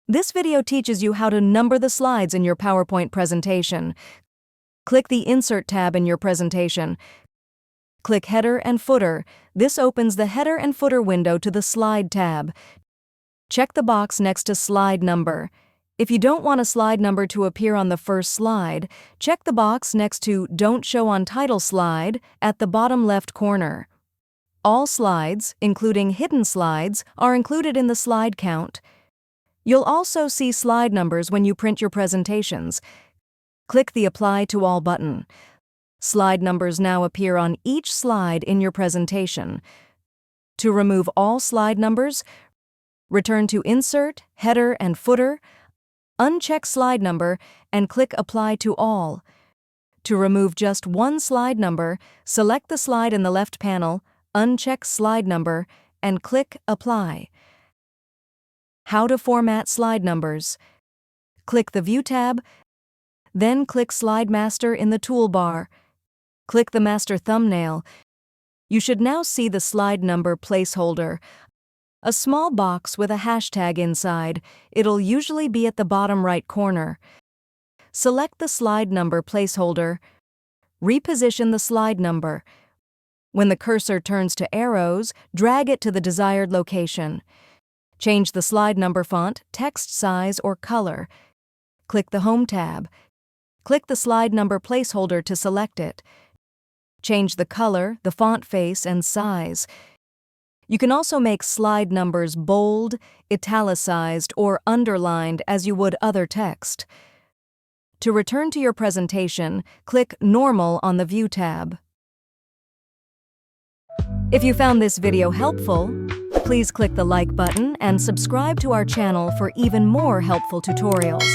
This video teaches you how to number the slides in your PowerPoint presentation. Click the Insert tab in your presentation. Click Header and Footer. This opens the Header and Footer window to the Slide tab. Check the box next to Slide Number. If you don't want a slide number to appear on the first slide, check the box next to Don't Show on Title Slide at the bottom left corner. All slides, including hidden slides, are included in the slide count. You'll also see slide numbers when you print your presentations. Click the Apply to All button. Slide numbers now appear on each slide in your presentation. To remove all slide numbers, return to Insert, Header, and Footer, uncheck Slide Number, and click Apply to All. To remove just one slide number, select the slide in the left panel, uncheck Slide Number, and click Apply. How to format slide numbers. Click the View tab, then click Slide Master in the toolbar. Click the master thumbnail. You should now see the slide number placeholder, a small box with a hashtag inside. It'll usually be at the bottom right corner. Select the slide number placeholder. Reposition the slide number. When the cursor turns to arrows, drag it to the desired location. Change the slide number font, text size, or color. Click the Home tab. Click the slide number placeholder to select it. Change the color, the font face, and size. You can also make slide numbers bold, italicized, or underlined as you would other text. To return to your presentation, click Normal on the View tab. If you found this video helpful, please click the like button and subscribe to our channel for even more helpful tutorials.